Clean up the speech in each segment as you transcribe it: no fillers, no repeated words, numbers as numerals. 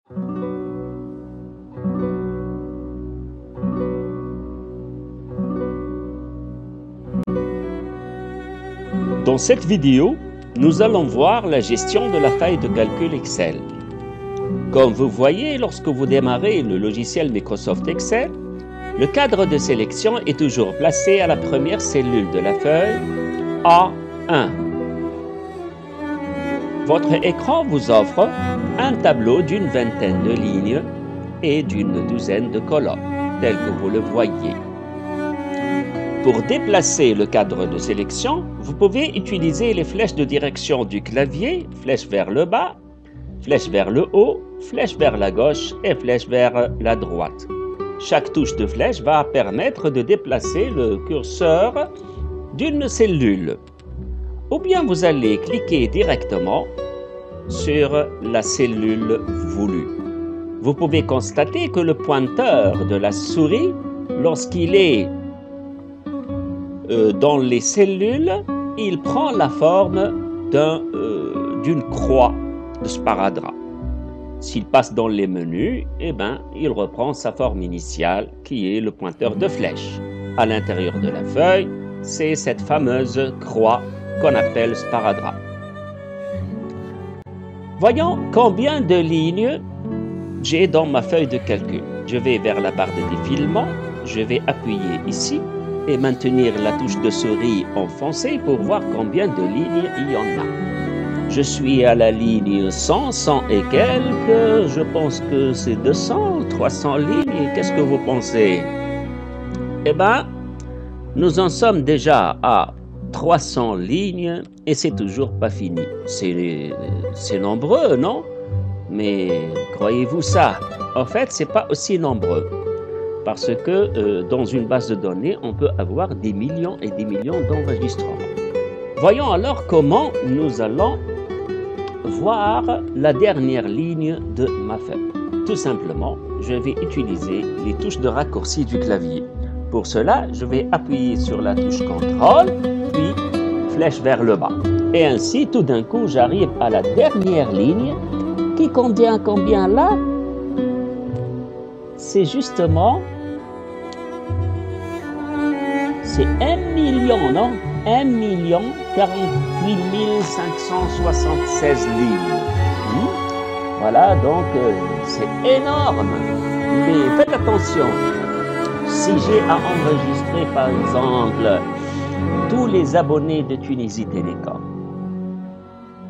Dans cette vidéo, nous allons voir la gestion de la feuille de calcul Excel. Comme vous voyez, lorsque vous démarrez le logiciel Microsoft Excel, le cadre de sélection est toujours placé à la première cellule de la feuille A1. Votre écran vous offre un tableau d'une vingtaine de lignes et d'une douzaine de colonnes, tel que vous le voyez. Pour déplacer le cadre de sélection, vous pouvez utiliser les flèches de direction du clavier, flèche vers le bas, flèche vers le haut, flèche vers la gauche et flèche vers la droite. Chaque touche de flèche va permettre de déplacer le curseur d'une cellule. Ou bien vous allez cliquer directement sur la cellule voulue. Vous pouvez constater que le pointeur de la souris, lorsqu'il est dans les cellules, il prend la forme d'une croix de sparadrap. S'il passe dans les menus, il reprend sa forme initiale qui est le pointeur de flèche. À l'intérieur de la feuille, c'est cette fameuse croix qu'on appelle sparadrap. Voyons combien de lignes j'ai dans ma feuille de calcul. Je vais vers la barre de défilement, je vais appuyer ici et maintenir la touche de souris enfoncée pour voir combien de lignes il y en a. Je suis à la ligne 100, 100 et quelques, je pense que c'est 200, 300 lignes, qu'est-ce que vous pensez? Nous en sommes déjà à 300 lignes et c'est toujours pas fini. C'est nombreux, non? Mais croyez-vous ça? En fait, c'est pas aussi nombreux. Parce que dans une base de données, on peut avoir des millions et des millions d'enregistrements. Voyons alors comment nous allons voir la dernière ligne de ma feuille. Tout simplement, je vais utiliser les touches de raccourci du clavier. Pour cela, je vais appuyer sur la touche CTRL, puis flèche vers le bas. Et ainsi, tout d'un coup, j'arrive à la dernière ligne qui contient combien là? C'est justement... c'est 1 million, non? 1 48 576 lignes. Voilà, donc c'est énorme. Mais faites attention. Si j'ai à enregistrer, par exemple, tous les abonnés de Tunisie Télécom,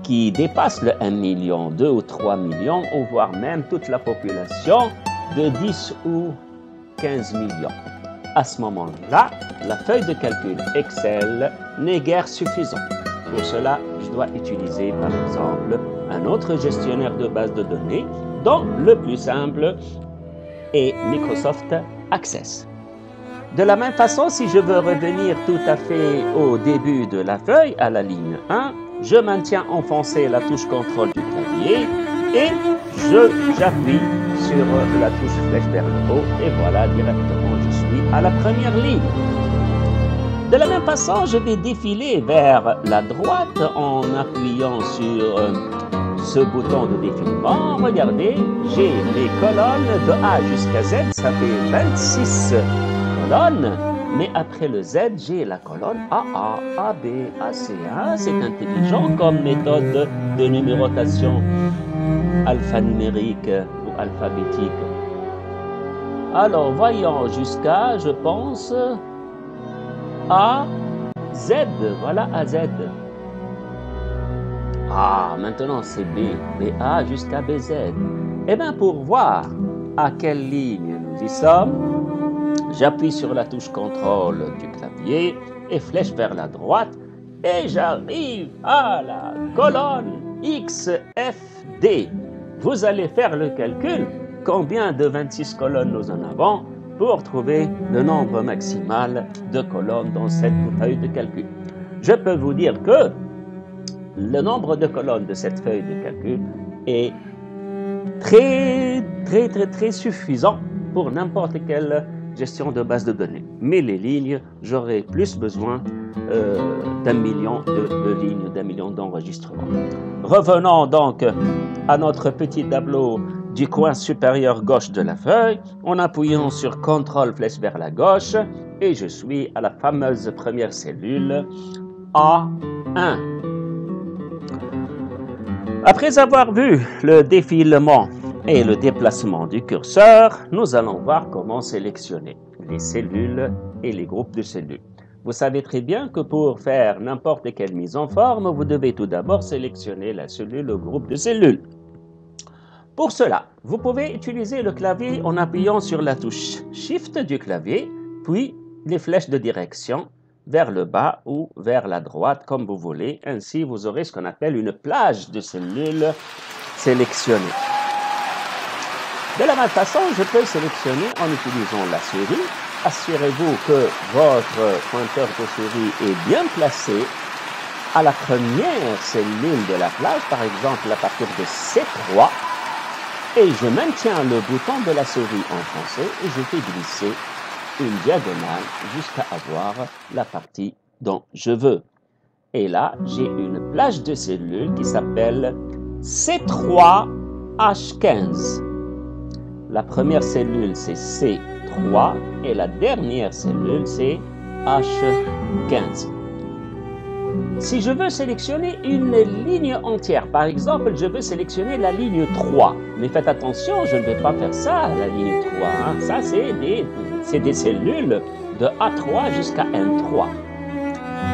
qui dépassent le 1 million, 2 ou 3 millions, ou voire même toute la population de 10 ou 15 millions. À ce moment-là, la feuille de calcul Excel n'est guère suffisante. Pour cela, je dois utiliser par exemple un autre gestionnaire de base de données, dont le plus simple est Microsoft Access. De la même façon, si je veux revenir tout à fait au début de la feuille, à la ligne 1, je maintiens enfoncé la touche CTRL du clavier et j'appuie sur la touche flèche vers le haut et voilà, directement je suis à la première ligne. De la même façon, je vais défiler vers la droite en appuyant sur ce bouton de défilement. Regardez, j'ai les colonnes de A jusqu'à Z, ça fait 26 colonnes. Mais après le Z, j'ai la colonne AA, AB, AC1. C'est intelligent comme méthode de numérotation alphanumérique ou alphabétique. Alors, voyons jusqu'à, je pense, A, Z. Voilà AZ. Ah, maintenant c'est B, BA jusqu'à BZ. Eh bien, pour voir à quelle ligne nous y sommes, j'appuie sur la touche CTRL du clavier et flèche vers la droite et j'arrive à la colonne XFD. Vous allez faire le calcul, combien de 26 colonnes nous en avons pour trouver le nombre maximal de colonnes dans cette feuille de calcul. Je peux vous dire que le nombre de colonnes de cette feuille de calcul est très suffisant pour n'importe quelle gestion de base de données. Mais les lignes, j'aurai plus besoin d'1 million de lignes, d'1 million d'enregistrements. Revenons donc à notre petit tableau du coin supérieur gauche de la feuille en appuyant sur CTRL flèche vers la gauche et je suis à la fameuse première cellule A1. Après avoir vu le défilement et le déplacement du curseur, nous allons voir comment sélectionner les cellules et les groupes de cellules. Vous savez très bien que pour faire n'importe quelle mise en forme, vous devez tout d'abord sélectionner la cellule ou groupe de cellules. Pour cela, vous pouvez utiliser le clavier en appuyant sur la touche Shift du clavier, puis les flèches de direction vers le bas ou vers la droite, comme vous voulez. Ainsi, vous aurez ce qu'on appelle une plage de cellules sélectionnées. De la même façon, je peux sélectionner en utilisant la souris. Assurez-vous que votre pointeur de souris est bien placé à la première cellule de la plage, par exemple à partir de C3, et je maintiens le bouton de la souris enfoncé et je fais glisser une diagonale jusqu'à avoir la partie dont je veux. Et là, j'ai une plage de cellules qui s'appelle C3H15. La première cellule, c'est C3 et la dernière cellule, c'est H15. Si je veux sélectionner une ligne entière, par exemple, je veux sélectionner la ligne 3. Mais faites attention, je ne vais pas faire ça, la ligne 3. Hein. Ça, c'est des cellules de A3 jusqu'à N3.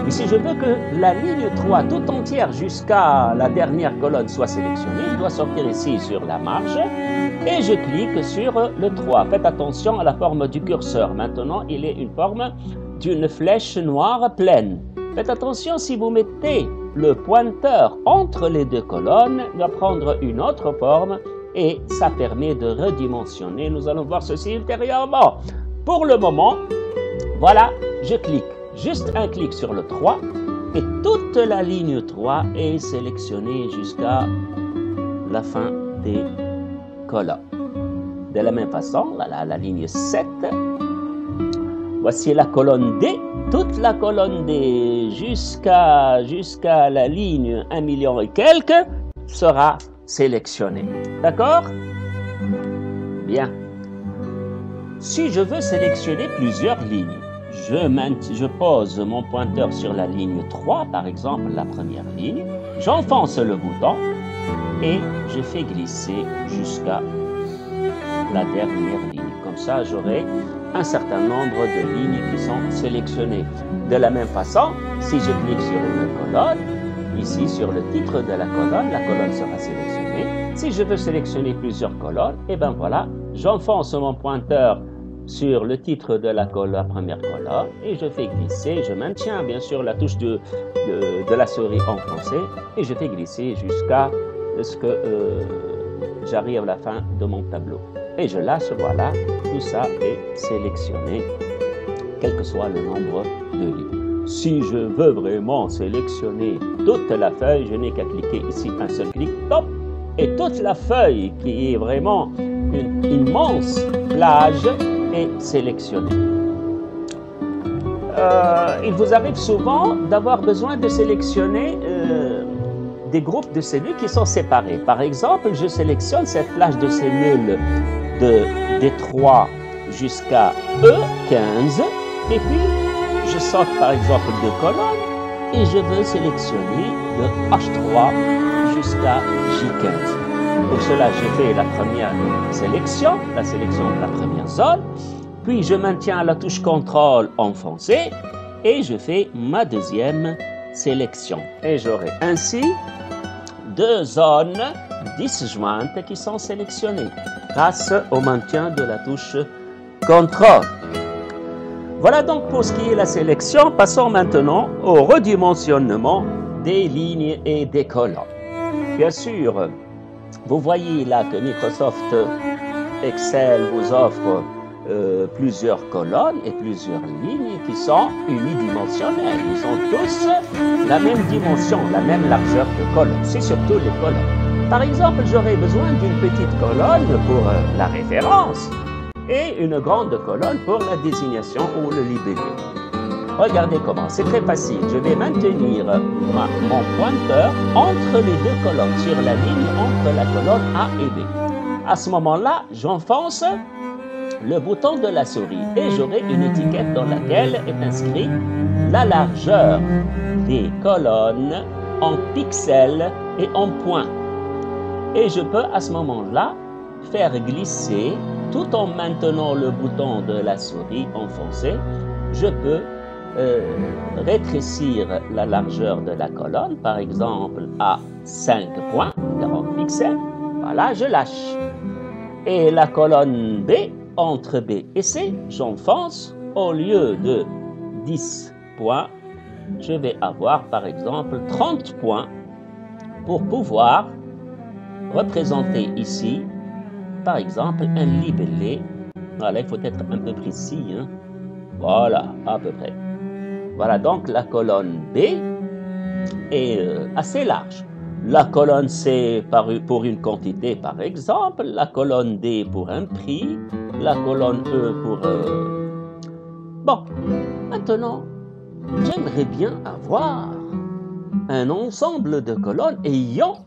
Mais si je veux que la ligne 3 tout entière jusqu'à la dernière colonne soit sélectionnée, je dois sortir ici sur la marge et je clique sur le 3. Faites attention à la forme du curseur. Maintenant, il est une forme d'une flèche noire pleine. Faites attention, si vous mettez le pointeur entre les deux colonnes, il va prendre une autre forme et ça permet de redimensionner. Nous allons voir ceci ultérieurement. Pour le moment, voilà, je clique. Juste un clic sur le 3 et toute la ligne 3 est sélectionnée jusqu'à la fin des colonnes. De la même façon, voilà la ligne 7. Voici la colonne D. Toute la colonne D jusqu'à la ligne 1 million et quelques sera sélectionnée. D'accord? Bien. Si je veux sélectionner plusieurs lignes, je pose mon pointeur sur la ligne 3, par exemple la première ligne, j'enfonce le bouton et je fais glisser jusqu'à la dernière ligne. Comme ça, j'aurai un certain nombre de lignes qui sont sélectionnées. De la même façon, si je clique sur une colonne, ici sur le titre de la colonne sera sélectionnée. Si je veux sélectionner plusieurs colonnes, et bien voilà, j'enfonce mon pointeur sur le titre de la première colonne et je fais glisser, je maintiens bien sûr la touche de la souris enfoncée et je fais glisser jusqu'à ce que j'arrive à la fin de mon tableau. Et je lâche, voilà, tout ça est sélectionné, quel que soit le nombre de lignes. Si je veux vraiment sélectionner toute la feuille, je n'ai qu'à cliquer ici, un seul clic, top, et toute la feuille qui est vraiment une immense plage est sélectionnée. Il vous arrive souvent d'avoir besoin de sélectionner des groupes de cellules qui sont séparés. Par exemple, je sélectionne cette plage de cellules de D3 jusqu'à E15 et puis je saute par exemple deux colonnes et je veux sélectionner de H3 jusqu'à J15. Pour cela, je fais la première sélection, la sélection de la première zone, puis je maintiens la touche CTRL enfoncée et je fais ma deuxième sélection. Et j'aurai ainsi deux zones disjointes qui sont sélectionnées grâce au maintien de la touche CTRL. Voilà donc pour ce qui est de la sélection. Passons maintenant au redimensionnement des lignes et des colonnes. Bien sûr, vous voyez là que Microsoft Excel vous offre plusieurs colonnes et plusieurs lignes qui sont unidimensionnelles. Ils ont tous la même dimension, la même largeur de colonne. C'est surtout les colonnes. Par exemple, j'aurais besoin d'une petite colonne pour la référence et une grande colonne pour la désignation ou le libellé. Regardez comment, c'est très facile. Je vais maintenir mon pointeur entre les deux colonnes, sur la ligne entre la colonne A et B. À ce moment-là, j'enfonce le bouton de la souris et j'aurai une étiquette dans laquelle est inscrit la largeur des colonnes en pixels et en points. Et je peux à ce moment-là faire glisser, tout en maintenant le bouton de la souris enfoncé, je peux rétrécir la largeur de la colonne, par exemple à 5 points, 40 pixels. Voilà, je lâche. Et la colonne B, entre B et C, j'enfonce, au lieu de 10 points, je vais avoir par exemple 30 points pour pouvoir représenter ici, par exemple, un libellé. Voilà, il faut être un peu précis, hein. Voilà, à peu près. Voilà, donc la colonne B est assez large. La colonne C pour une quantité, par exemple, la colonne D pour un prix, la colonne E pour... Bon, maintenant, j'aimerais bien avoir un ensemble de colonnes ayant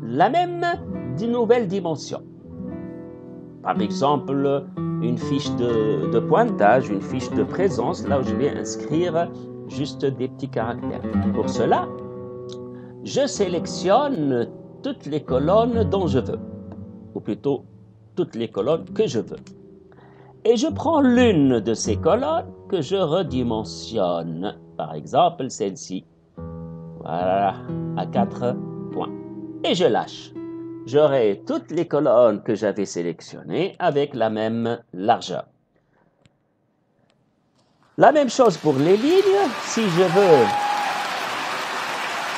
la même nouvelle dimension. Par exemple, une fiche de pointage, une fiche de présence, là où je vais inscrire juste des petits caractères. Pour cela, je sélectionne toutes les colonnes dont je veux, ou plutôt toutes les colonnes que je veux. Et je prends l'une de ces colonnes que je redimensionne, par exemple celle-ci, voilà, à 4 points. Et je lâche. J'aurai toutes les colonnes que j'avais sélectionnées avec la même largeur. La même chose pour les lignes. Si je veux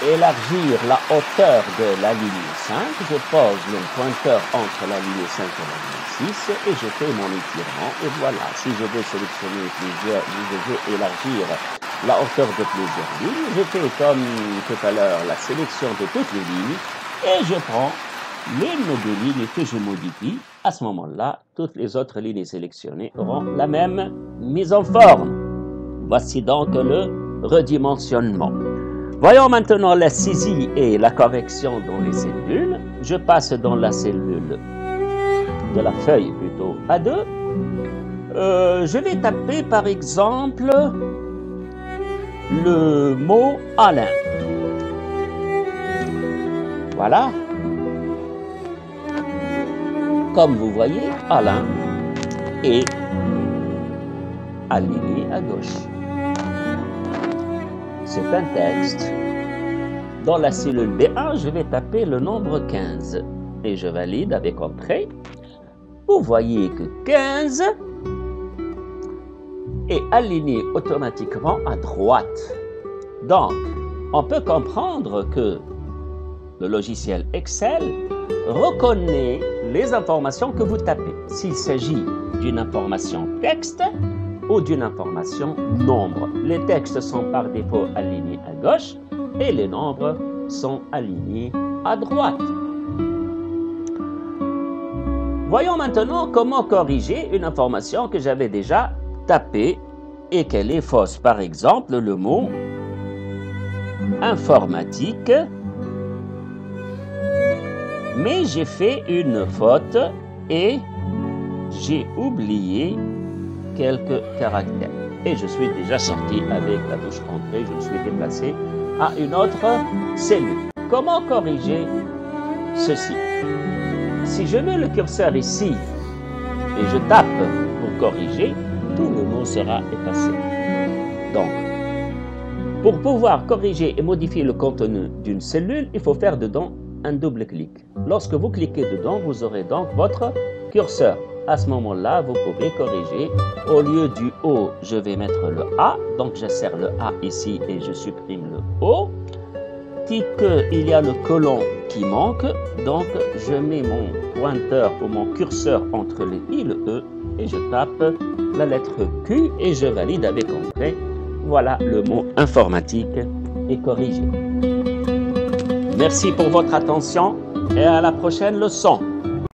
élargir la hauteur de la ligne 5, je pose le pointeur entre la ligne 5 et la ligne 6 et je fais mon étirement. Et voilà, si je veux sélectionner plusieurs, je veux élargir la hauteur de plusieurs lignes, je fais comme tout à l'heure la sélection de toutes les lignes et je prends l'une des lignes que je modifie. À ce moment-là, toutes les autres lignes sélectionnées auront la même mise en forme. Voici donc le redimensionnement. Voyons maintenant la saisie et la correction dans les cellules. Je passe dans la cellule de la feuille plutôt A2. Je vais taper par exemple le mot Alain. Voilà. Comme vous voyez, Alain est aligné à gauche. C'est un texte. Dans la cellule B1, je vais taper le nombre 15 et je valide avec Entrée. Vous voyez que 15 est aligné automatiquement à droite. Donc, on peut comprendre que le logiciel Excel reconnaît les informations que vous tapez, s'il s'agit d'une information texte ou d'une information nombre. Les textes sont par défaut alignés à gauche et les nombres sont alignés à droite. Voyons maintenant comment corriger une information que j'avais déjà tapée et qu'elle est fausse. Par exemple, le mot informatique. Mais j'ai fait une faute et j'ai oublié quelques caractères. Et je suis déjà sorti avec la touche Entrée, je me suis déplacé à une autre cellule. Comment corriger ceci? Si je mets le curseur ici et je tape pour corriger, tout le mot sera effacé. Donc, pour pouvoir corriger et modifier le contenu d'une cellule, il faut faire dedans un double clic. Lorsque vous cliquez dedans, vous aurez donc votre curseur. À ce moment-là, vous pouvez corriger. Au lieu du O, je vais mettre le A. Donc, j'insère le A ici et je supprime le O. Dit qu'il y a le colon qui manque. Donc, je mets mon pointeur ou mon curseur entre le I et le E et je tape la lettre Q et je valide avec Entrée. Voilà, le mot informatique est corrigé. Merci pour votre attention et à la prochaine leçon.